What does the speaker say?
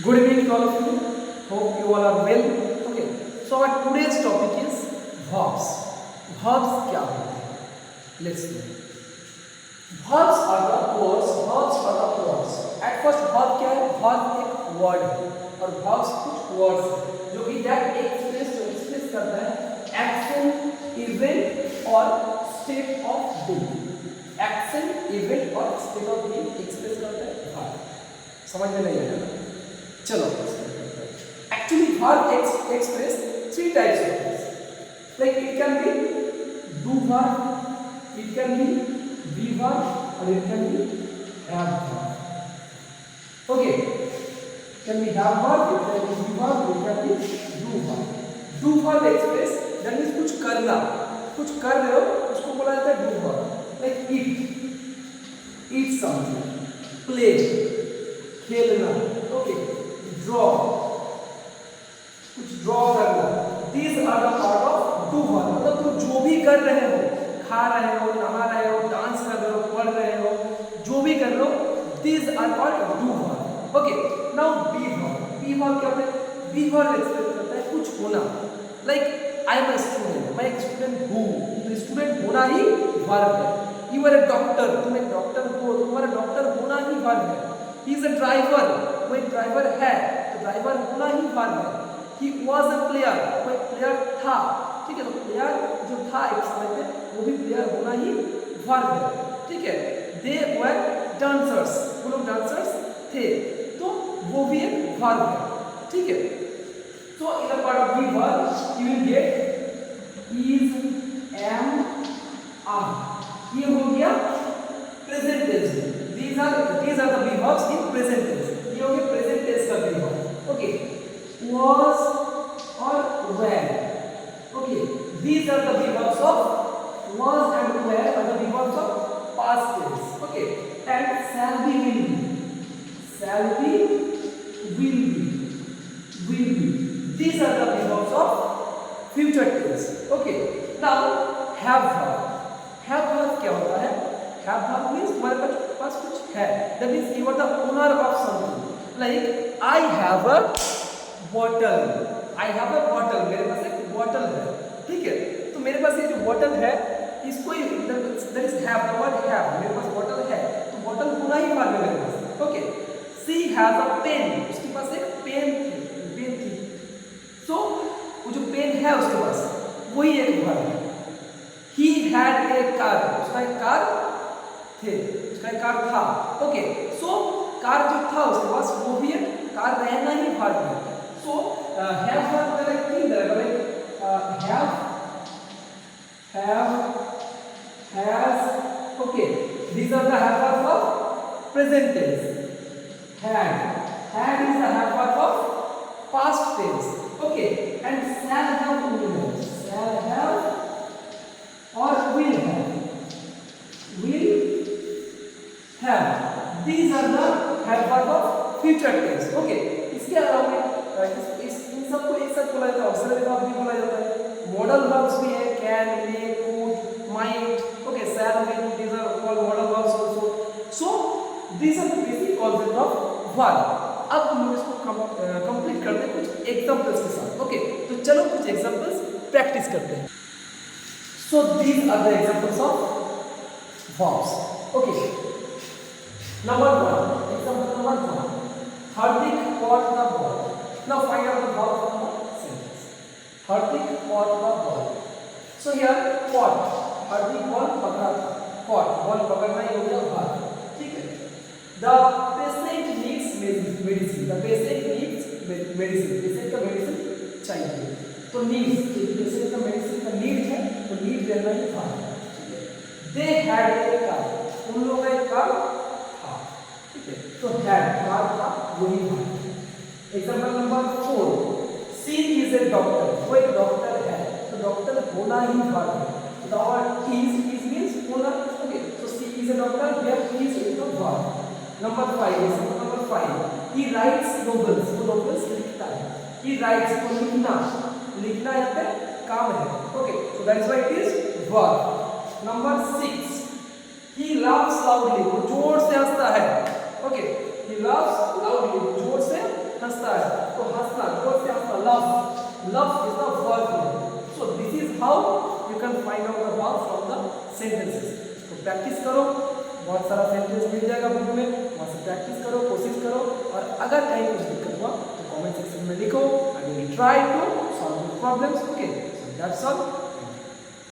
Good evening to all of you. Hope you all are well. Okay. So our today's topic is verbs. Verbs क्या होते हैं? Let's see. Verbs are the words. Verbs are the words. At first verb क्या है? Verb एक word है और verbs कुछ words है जो कि that express करता है action, event और state of being. Action, event और state of being express करता है verb. समझ में नहीं आया? चलो actually verb express three types of things. Like it can be do verb, it can be be verb or it can be have verb. Okay, it can be have verb, it can be be verb, it can be do verb. Do verb express that means कुछ करना, कुछ कर रहे हो उसको बोला जाता है do verb. Like eat something, play, खेलना, okay, draw, कुछ ड्रॉ करना. These are the part of do verb. मतलब तुम जो भी कर रहे हो, खा रहे हो, नहा रहे हो, डांस कर रहे हो, पढ़ रहे हो, जो भी कर रहे हो, these are called do verb. Okay, now be verb. Be verb क्या होता है? Be verb एक्सप्रेस करता है कुछ होना. Like I am a student. मैं एक स्टूडेंट हूँ. तो स्टूडेंट होना ही verb है. You are a doctor. तुम एक डॉक्टर हो. तुम्हारा डॉक्टर होना ही verb है. He is a driver. वो एक ड्राइवर है तो ड्राइवर होना ही वर्ब है. He was a player. वो एक प्लेयर था. ठीक है, तो प्लेयर जो था एक समय पे वो भी प्लेयर होना ही वर्ब है. ठीक है, they were dancers. वो लोग डांसर्स थे तो वो भी एक वर्ब है. ठीक है, तो in the part of the verb you will get is, am, are. ये हो गया present tense. These are the be verbs in present tense. ये हो गया present tense का be verb. Okay, was or were. Okay, these are the be verbs of was and were are the be verbs of past tense. Okay, and shall be, will be. Shall be, will be, will be. These are the be verbs of future tense. Okay, now have verb. Have verb क्या होता है? Have verb means तुम्हारे पास कुछ है. That means you are the owner of something. Like I have a bottle. I have a bottle. मेरे पास एक bottle है. ठीक है, तो मेरे पास ये जो bottle है इसको that is have, the word have. मेरे पास bottle है तो bottle होना ही verb है मेरे पास. Okay, she has a pen. उसके पास एक पेन थी. So वो जो पेन है उसके पास वही एक verb है. He had a car. उसका एक कार थे, उसका एक कार था. ओके, सो कार जो था उसके पास वो भी एक कार रहना ही वर्ब है. सो हैव वर्ब का लाइक तीन तरह का, like have, has. Okay, these are the have verbs of present tense. Had is the have verb of past tense. Okay, and shall have, shall have or will have. These are the have verb of future tense. Okay, इसके अलावा इन सबको एक साथ बोला जाता है. Auxiliary verb भी बोला जाता है, मॉडल वर्ब्स भी है, can, may, could, might. Okay, shall, will, these are all modal verbs also. So these are the basic concept of verb. अब हम लोग इसको कंप्लीट करते हैं कुछ एग्जांपल्स के साथ. ओके, तो चलो कुछ एग्जांपल्स प्रैक्टिस करते हैं. So these are the examples of verbs. Okay. Number one. Example number one. Hardik caught the ball. Now find out the verb from the sentence. Hardik caught the ball. So here caught. Hardik ball पकड़ा था. Caught. Ball पकड़ना ही हो गया verb. ठीक है. The patient needs medicine. The patient needs medicine. Patient का medicine चाहिए. तो needs, patient का medicine का need है तो need रहना ही था. They had a car. उन लोगों का एक कार था. ठीक है, तो had कार था वही था. Example number 4. She is a doctor. वो एक डॉक्टर है तो डॉक्टर होना ही था. The word is means होना. Okay, so she is a doctor. Here is the verb. Number 5. Example number 5. He writes novels. वो novels लिखता है. He writes तो लिखना यहाँ पे काम है. Okay, so that's why it is verb. Number 6. He laughs loudly. वो जोर से हंसता है. Okay, he laughs loudly. जोर से हंसता can find out the verb from the sentences. तो प्रैक्टिस करो, बहुत सारा सेंटेंस मिल जाएगा बुक में, वहाँ से प्रैक्टिस करो, कोशिश करो, और अगर कहीं कुछ दिक्कत हुआ तो कमेंट सेक्शन में लिखो। I will try to solve the problems. Okay, so that's all.